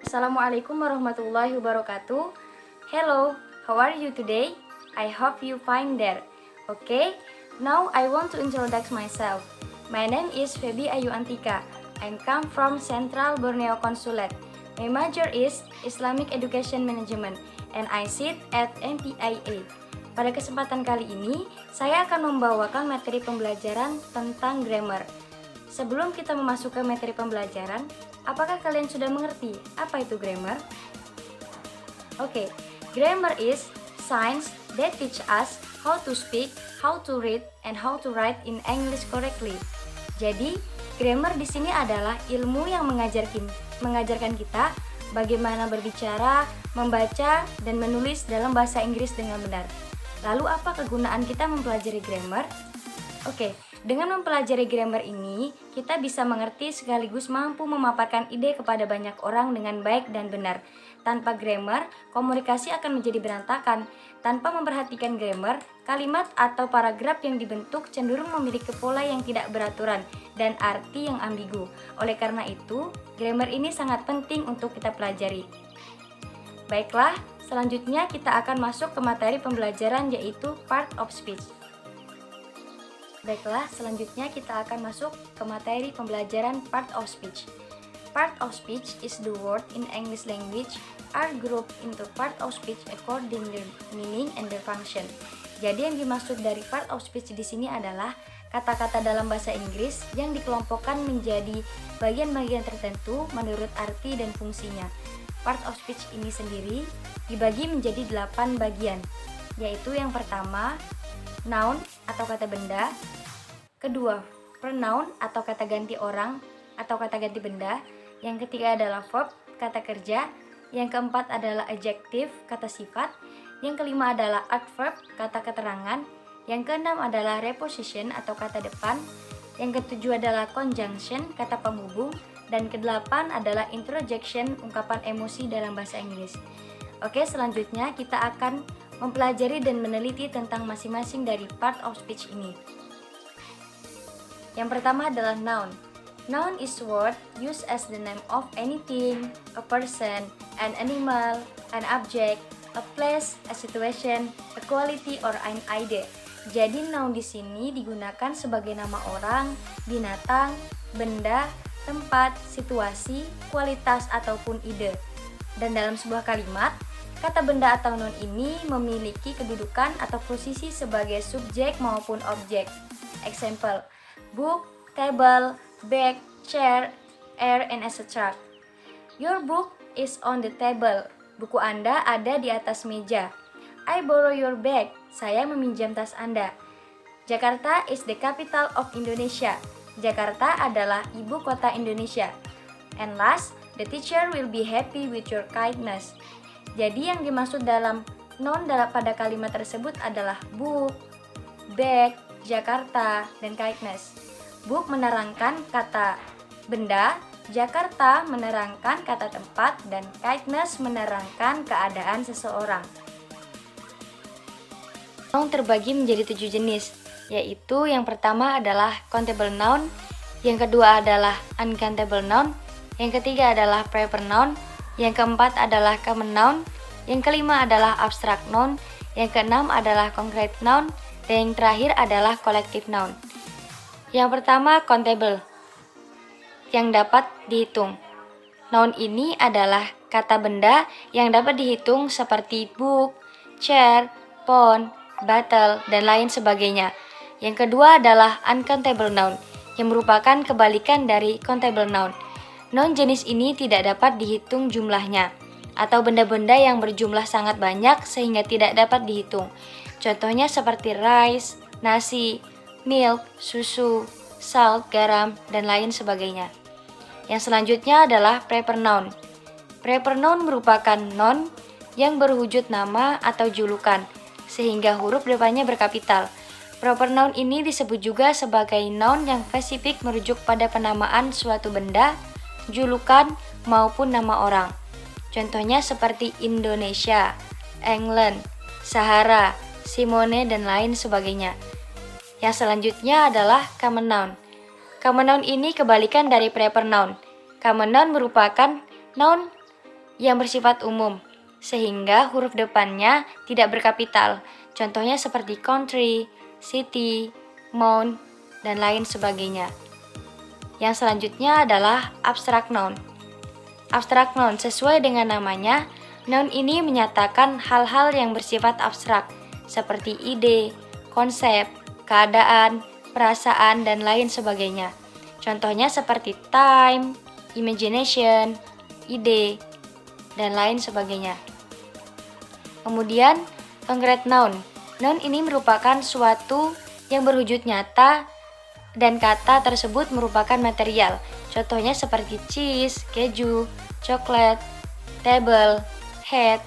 Assalamualaikum warahmatullahi wabarakatuh. Hello, how are you today? I hope you fine there. Okay, now I want to introduce myself. My name is Febi Ayu Antika. I come from Central Borneo Consulate. My major is Islamic Education Management and I sit at MPIA. Pada kesempatan kali ini, saya akan membawakan materi pembelajaran tentang grammar. Sebelum kita memasuki materi pembelajaran, apakah kalian sudah mengerti apa itu grammar? Oke, grammar is science that teach us how to speak, how to read, and how to write in English correctly. Jadi, grammar di sini adalah ilmu yang mengajarkan kita bagaimana berbicara, membaca, dan menulis dalam bahasa Inggris dengan benar. Lalu apa kegunaan kita mempelajari grammar? Oke, dengan mempelajari grammar ini, kita bisa mengerti sekaligus mampu memaparkan ide kepada banyak orang dengan baik dan benar. Tanpa grammar, komunikasi akan menjadi berantakan. Tanpa memperhatikan grammar, kalimat atau paragraf yang dibentuk cenderung memiliki pola yang tidak beraturan dan arti yang ambigu. Oleh karena itu, grammar ini sangat penting untuk kita pelajari. Baiklah, selanjutnya kita akan masuk ke materi pembelajaran yaitu part of speech. Baiklah, selanjutnya kita akan masuk ke materi pembelajaran part of speech. Part of speech is the word in English language are grouped into part of speech according their meaning and their function. Jadi yang dimaksud dari part of speech di sini adalah kata-kata dalam bahasa Inggris yang dikelompokkan menjadi bagian-bagian tertentu menurut arti dan fungsinya. Part of speech ini sendiri dibagi menjadi 8 bagian, yaitu yang pertama, noun atau kata benda, kedua, pronoun atau kata ganti orang atau kata ganti benda, yang ketiga adalah verb, kata kerja, yang keempat adalah adjective, kata sifat, yang kelima adalah adverb, kata keterangan, yang keenam adalah preposition atau kata depan, yang ketujuh adalah conjunction, kata penghubung, dan kedelapan adalah interjection, ungkapan emosi dalam bahasa Inggris. Oke, selanjutnya kita akan mempelajari dan meneliti tentang masing-masing dari part of speech ini. Yang pertama adalah noun. Noun is word used as the name of anything, a person, an animal, an object, a place, a situation, a quality, or an idea. Jadi noun di sini digunakan sebagai nama orang, binatang, benda, tempat, situasi, kualitas, ataupun ide. Dan dalam sebuah kalimat, kata benda atau noun ini memiliki kedudukan atau posisi sebagai subjek maupun objek. Example, book, table, bag, chair, air, and etc. Your book is on the table. Buku Anda ada di atas meja. I borrow your bag. Saya meminjam tas Anda. Jakarta is the capital of Indonesia. Jakarta adalah ibu kota Indonesia. And last, the teacher will be happy with your kindness. Jadi yang dimaksud dalam noun pada kalimat tersebut adalah book, bag, Jakarta, dan kindness. Book menerangkan kata benda, Jakarta menerangkan kata tempat, dan kindness menerangkan keadaan seseorang. Noun terbagi menjadi 7 jenis, yaitu yang pertama adalah countable noun, yang kedua adalah uncountable noun, yang ketiga adalah proper noun, yang keempat adalah common noun, yang kelima adalah abstract noun, yang keenam adalah concrete noun, dan yang terakhir adalah collective noun. Yang pertama, countable, yang dapat dihitung. Noun ini adalah kata benda yang dapat dihitung seperti book, chair, phone, bottle, dan lain sebagainya. Yang kedua adalah uncountable noun, yang merupakan kebalikan dari countable noun. Noun jenis ini tidak dapat dihitung jumlahnya, atau benda-benda yang berjumlah sangat banyak sehingga tidak dapat dihitung. Contohnya seperti rice, nasi, milk, susu, salt, garam, dan lain sebagainya. Yang selanjutnya adalah proper noun. Proper noun merupakan noun yang berwujud nama atau julukan, sehingga huruf depannya berkapital. Proper noun ini disebut juga sebagai noun yang spesifik merujuk pada penamaan suatu benda, julukan, maupun nama orang. Contohnya seperti Indonesia, England, Sahara, Simone, dan lain sebagainya. Yang selanjutnya adalah common noun. Common noun ini kebalikan dari proper noun. Common noun merupakan noun yang bersifat umum, sehingga huruf depannya tidak berkapital. Contohnya seperti country, city, mount, dan lain sebagainya. Yang selanjutnya adalah abstract noun. Abstract noun sesuai dengan namanya, noun ini menyatakan hal-hal yang bersifat abstrak, seperti ide, konsep, keadaan, perasaan, dan lain sebagainya. Contohnya seperti time, imagination, ide, dan lain sebagainya. Kemudian, concrete noun. Noun ini merupakan suatu yang berwujud nyata dan kata tersebut merupakan material. Contohnya seperti cheese, keju, coklat, table, hat,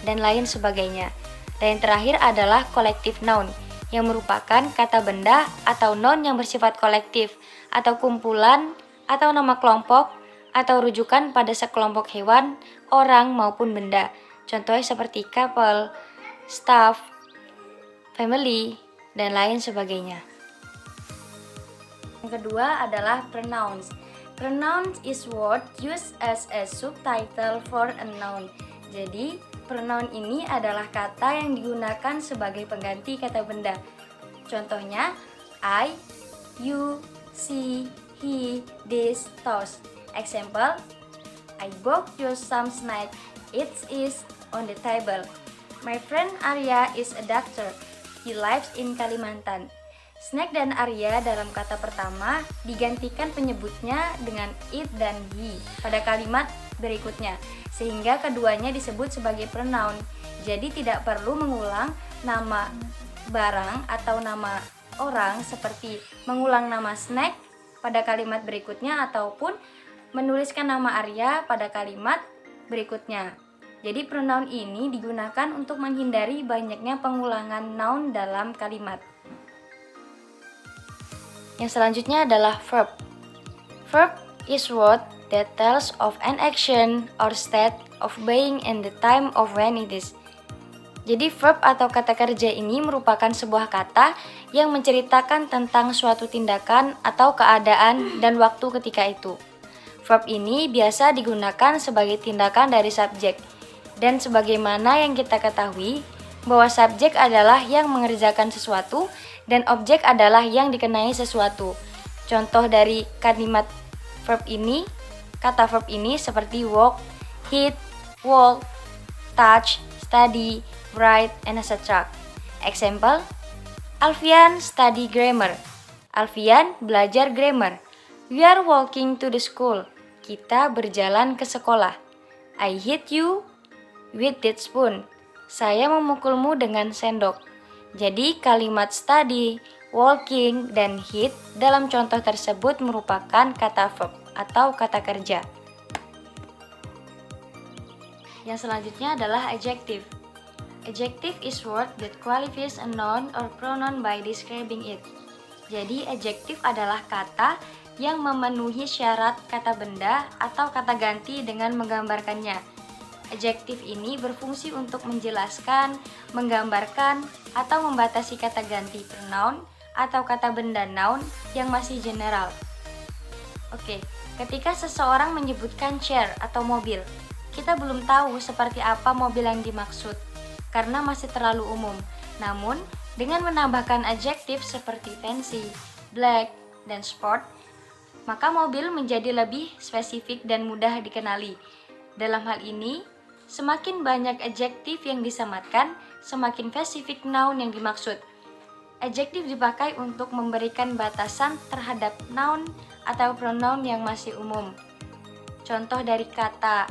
dan lain sebagainya. Dan yang terakhir adalah collective noun, yang merupakan kata benda atau noun yang bersifat kolektif, atau kumpulan, atau nama kelompok, atau rujukan pada sekelompok hewan, orang, maupun benda. Contohnya seperti couple, staff, family, dan lain sebagainya. Yang kedua adalah pronouns. Pronouns is word used as a subtitle for a noun. Jadi, pronoun ini adalah kata yang digunakan sebagai pengganti kata benda. Contohnya, I, you, she, he, this, those. Example, I bought you some snack. It is on the table. My friend Arya is a doctor. He lives in Kalimantan. Snack dan Arya dalam kata pertama digantikan penyebutnya dengan it dan he pada kalimat berikutnya, sehingga keduanya disebut sebagai pronoun. Jadi tidak perlu mengulang nama barang atau nama orang seperti mengulang nama snack pada kalimat berikutnya ataupun menuliskan nama Arya pada kalimat berikutnya. Jadi pronoun ini digunakan untuk menghindari banyaknya pengulangan noun dalam kalimat. Yang selanjutnya adalah verb. Verb is word that tells of an action or state of being in the time of when it is. Jadi verb atau kata kerja ini merupakan sebuah kata yang menceritakan tentang suatu tindakan atau keadaan dan waktu ketika itu. Verb ini biasa digunakan sebagai tindakan dari subjek. Dan sebagaimana yang kita ketahui, bahwa subjek adalah yang mengerjakan sesuatu dan objek adalah yang dikenai sesuatu. Contoh dari kalimat verb ini, kata verb ini seperti walk, hit, walk, touch, study, write, and etc. Example, Alfian study grammar. Alfian belajar grammar. We are walking to the school. Kita berjalan ke sekolah. I hit you with that spoon. Saya memukulmu dengan sendok. Jadi kalimat study, walking, dan hit dalam contoh tersebut merupakan kata verb atau kata kerja. Yang selanjutnya adalah adjective. Adjective is word that qualifies a noun or pronoun by describing it. Jadi adjective adalah kata yang memenuhi syarat kata benda atau kata ganti dengan menggambarkannya. Adjektif ini berfungsi untuk menjelaskan, menggambarkan, atau membatasi kata ganti pronoun atau kata benda noun yang masih general. Oke, ketika seseorang menyebutkan chair atau mobil, kita belum tahu seperti apa mobil yang dimaksud karena masih terlalu umum. Namun, dengan menambahkan adjektif seperti fancy, black, dan sport, maka mobil menjadi lebih spesifik dan mudah dikenali. Dalam hal ini, semakin banyak adjektif yang disematkan, semakin spesifik noun yang dimaksud. Adjektif dipakai untuk memberikan batasan terhadap noun atau pronoun yang masih umum. Contoh dari kata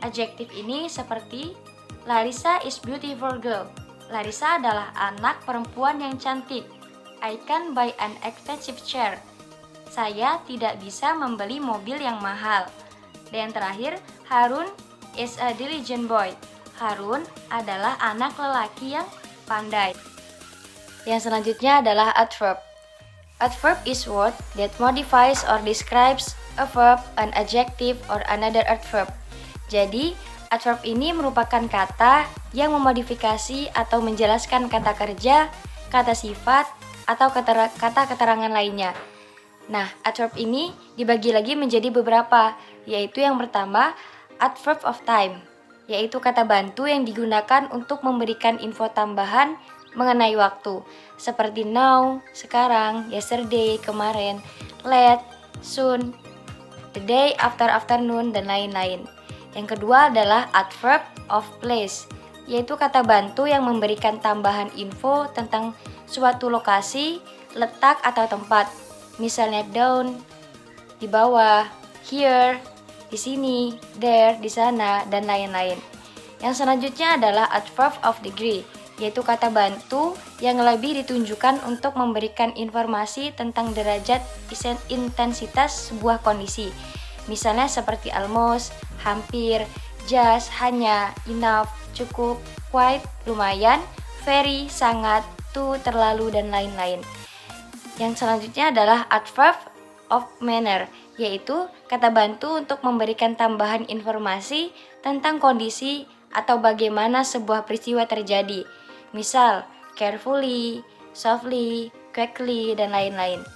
adjektif ini seperti Larissa is beautiful girl. Larissa adalah anak perempuan yang cantik. I can buy an expensive chair. Saya tidak bisa membeli mobil yang mahal. Dan yang terakhir, Harun is a diligent boy. Harun adalah anak lelaki yang pandai. Yang selanjutnya adalah adverb. Adverb is word that modifies or describes a verb, an adjective, or another adverb. Jadi, adverb ini merupakan kata yang memodifikasi atau menjelaskan kata kerja, kata sifat, atau kata keterangan lainnya. Nah, adverb ini dibagi lagi menjadi beberapa, yaitu yang pertama, adverb of time, yaitu kata bantu yang digunakan untuk memberikan info tambahan mengenai waktu, seperti now, sekarang, yesterday, kemarin, late, soon, the day after afternoon, dan lain-lain. Yang kedua adalah adverb of place, yaitu kata bantu yang memberikan tambahan info tentang suatu lokasi, letak, atau tempat. Misalnya down, di bawah, here, di sini, there, di sana, dan lain-lain. Yang selanjutnya adalah adverb of degree, yaitu kata bantu yang lebih ditunjukkan untuk memberikan informasi tentang derajat intensitas sebuah kondisi. Misalnya seperti almost, hampir, just, hanya, enough, cukup, quite, lumayan, very, sangat, too, terlalu, dan lain-lain. Yang selanjutnya adalah adverb of manner, yaitu kata bantu untuk memberikan tambahan informasi tentang kondisi atau bagaimana sebuah peristiwa terjadi. Misal, carefully, softly, quickly, dan lain-lain.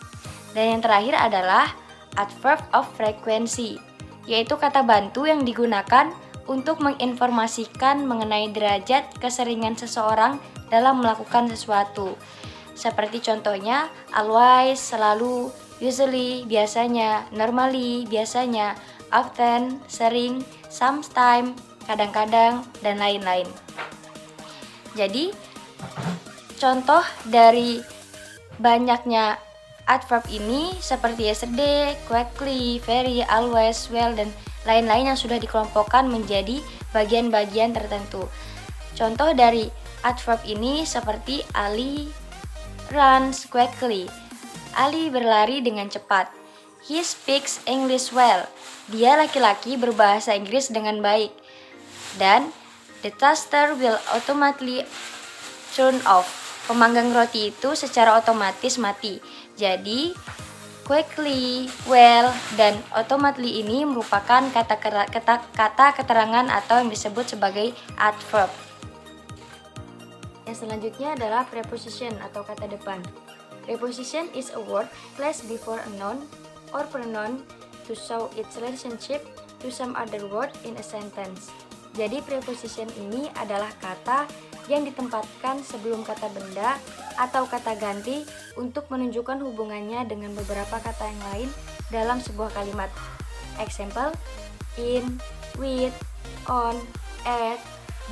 Dan yang terakhir adalah adverb of frequency, yaitu kata bantu yang digunakan untuk menginformasikan mengenai derajat keseringan seseorang dalam melakukan sesuatu. Seperti contohnya, always, selalu, usually, biasanya, normally, biasanya, often, sering, sometimes, kadang-kadang, dan lain-lain. Jadi, contoh dari banyaknya adverb ini seperti yesterday, quickly, very, always, well, dan lain-lain yang sudah dikelompokkan menjadi bagian-bagian tertentu. Contoh dari adverb ini seperti Ali runs quickly. Ali berlari dengan cepat. He speaks English well. Dia laki-laki berbahasa Inggris dengan baik. Dan the toaster will automatically turn off. Pemanggang roti itu secara otomatis mati. Jadi, quickly, well, dan automatically ini merupakan kata keterangan atau yang disebut sebagai adverb. Yang selanjutnya adalah preposition atau kata depan. Preposition is a word placed before a noun or pronoun to show its relationship to some other word in a sentence. Jadi preposition ini adalah kata yang ditempatkan sebelum kata benda atau kata ganti untuk menunjukkan hubungannya dengan beberapa kata yang lain dalam sebuah kalimat. Example, in, with, on, at,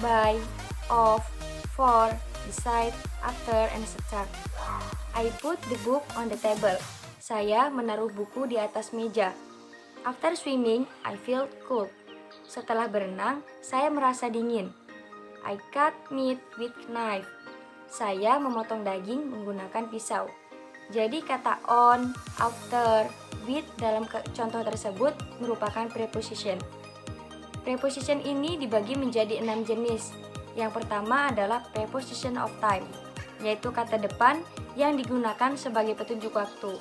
by, of, for, beside, after, and etc. I put the book on the table. Saya menaruh buku di atas meja. After swimming, I feel cold. Setelah berenang, saya merasa dingin. I cut meat with knife. Saya memotong daging menggunakan pisau. Jadi kata on, after, with dalam contoh tersebut merupakan preposition. Preposition ini dibagi menjadi 6 jenis. Yang pertama adalah preposition of time, yaitu kata depan yang digunakan sebagai petunjuk waktu.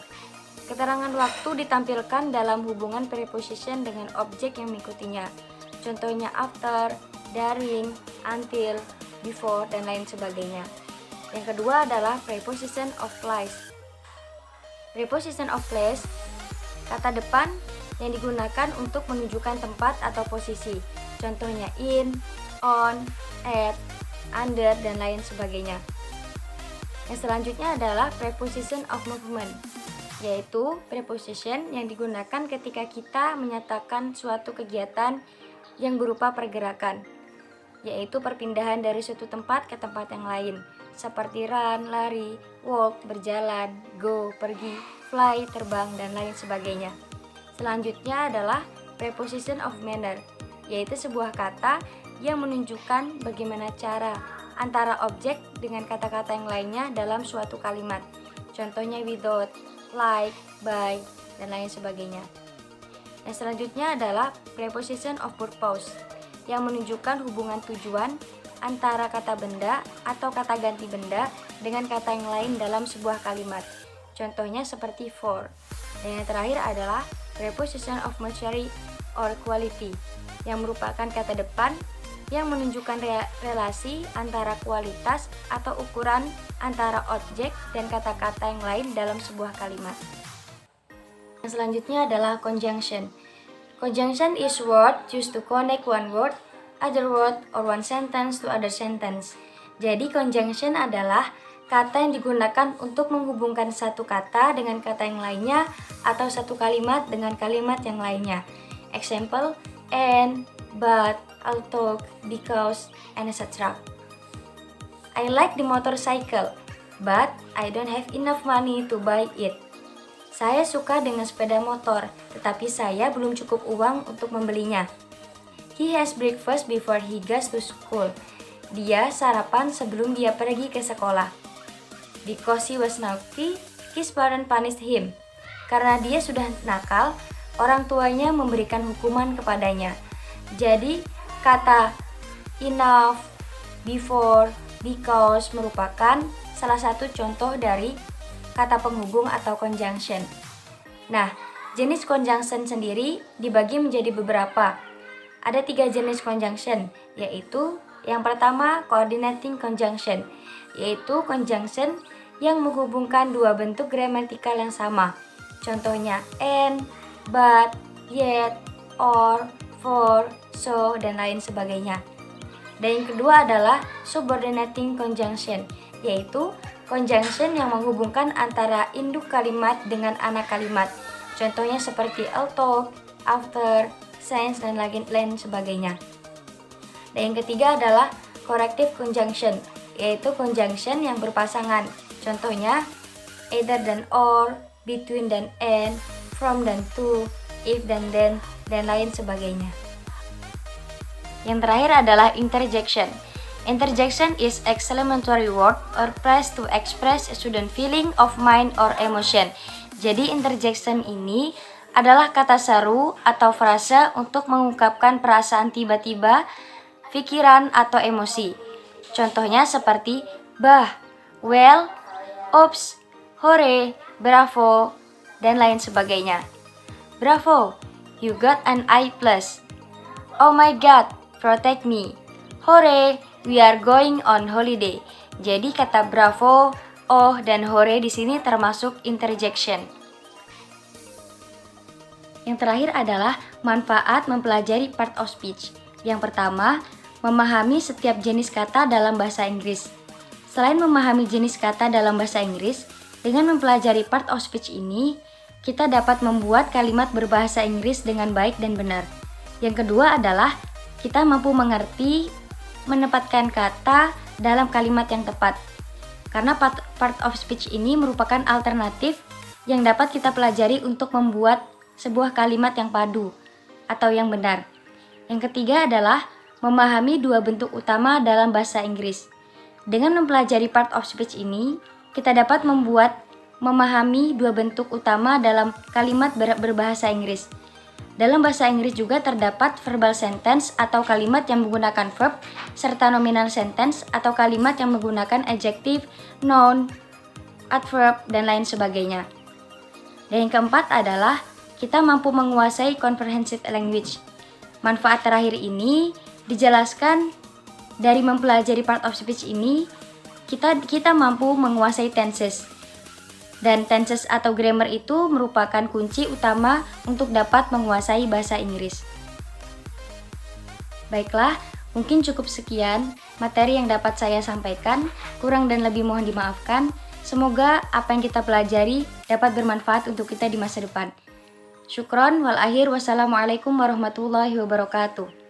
Keterangan waktu ditampilkan dalam hubungan preposition dengan objek yang mengikutinya. Contohnya after, during, until, before, dan lain sebagainya. Yang kedua adalah preposition of place. Preposition of place, kata depan yang digunakan untuk menunjukkan tempat atau posisi. Contohnya in, on, at, under, dan lain sebagainya. Yang selanjutnya adalah preposition of movement, yaitu preposition yang digunakan ketika kita menyatakan suatu kegiatan yang berupa pergerakan, yaitu perpindahan dari suatu tempat ke tempat yang lain, seperti run, lari, walk, berjalan, go, pergi, fly, terbang, dan lain sebagainya. Selanjutnya adalah preposition of manner, yaitu sebuah kata yang menunjukkan bagaimana cara antara objek dengan kata-kata yang lainnya dalam suatu kalimat. Contohnya without, like, by, dan lain sebagainya. Yang selanjutnya adalah preposition of purpose, yang menunjukkan hubungan tujuan antara kata benda atau kata ganti benda dengan kata yang lain dalam sebuah kalimat. Contohnya seperti for. Dan yang terakhir adalah preposition of maturity or quality, yang merupakan kata depan yang menunjukkan relasi antara kualitas atau ukuran antara objek dan kata-kata yang lain dalam sebuah kalimat. Yang selanjutnya adalah conjunction. Conjunction is word used to connect one word, other word, or one sentence to other sentence. Jadi conjunction adalah kata yang digunakan untuk menghubungkan satu kata dengan kata yang lainnya atau satu kalimat dengan kalimat yang lainnya. Example, and, but, although, because, and etc. I like the motorcycle, but I don't have enough money to buy it. Saya suka dengan sepeda motor, tetapi saya belum cukup uang untuk membelinya. He has breakfast before he goes to school. Dia sarapan sebelum dia pergi ke sekolah. Because he was naughty, his parents punished him. Karena dia sudah nakal, orang tuanya memberikan hukuman kepadanya. Jadi, kata enough, before, because merupakan salah satu contoh dari kata penghubung atau conjunction. Nah, jenis conjunction sendiri dibagi menjadi beberapa. Ada 3 jenis conjunction, yaitu yang pertama coordinating conjunction, yaitu conjunction yang menghubungkan dua bentuk gramatikal yang sama. Contohnya and, but, yet, or, for, so, dan lain sebagainya. Dan yang kedua adalah subordinating conjunction, yaitu conjunction yang menghubungkan antara induk kalimat dengan anak kalimat. Contohnya seperti although, after, since, dan lain sebagainya. Dan yang ketiga adalah corrective conjunction, yaitu conjunction yang berpasangan. Contohnya either dan or, between dan and, from dan to, if dan then, dan lain sebagainya. Yang terakhir adalah interjection. Interjection is exclamatory word or phrase to express a sudden feeling of mind or emotion. Jadi interjection ini adalah kata seru atau frase untuk mengungkapkan perasaan tiba-tiba, pikiran atau emosi. Contohnya seperti bah, well, oops, hore, bravo, dan lain sebagainya. Bravo, you got an A+. Oh my god, protect me. Hore, we are going on holiday. Jadi kata bravo, oh, dan hore di sini termasuk interjection. Yang terakhir adalah manfaat mempelajari part of speech. Yang pertama, memahami setiap jenis kata dalam bahasa Inggris. Selain memahami jenis kata dalam bahasa Inggris, dengan mempelajari part of speech ini, kita dapat membuat kalimat berbahasa Inggris dengan baik dan benar. Yang kedua adalah kita mampu mengerti, menempatkan kata dalam kalimat yang tepat. Karena part of speech ini merupakan alternatif yang dapat kita pelajari untuk membuat sebuah kalimat yang padu atau yang benar. Yang ketiga adalah memahami dua bentuk utama dalam bahasa Inggris. Dengan mempelajari part of speech ini, kita dapat memahami dua bentuk utama dalam kalimat berbahasa Inggris. Dalam bahasa Inggris juga terdapat verbal sentence atau kalimat yang menggunakan verb, serta nominal sentence atau kalimat yang menggunakan adjective, noun, adverb, dan lain sebagainya. Dan yang keempat adalah kita mampu menguasai comprehensive language. Manfaat terakhir ini dijelaskan dari mempelajari part of speech ini, kita mampu menguasai tenses. Dan tenses atau grammar itu merupakan kunci utama untuk dapat menguasai bahasa Inggris. Baiklah, mungkin cukup sekian materi yang dapat saya sampaikan. Kurang dan lebih mohon dimaafkan. Semoga apa yang kita pelajari dapat bermanfaat untuk kita di masa depan. Syukron wal akhir, wassalamualaikum warahmatullahi wabarakatuh.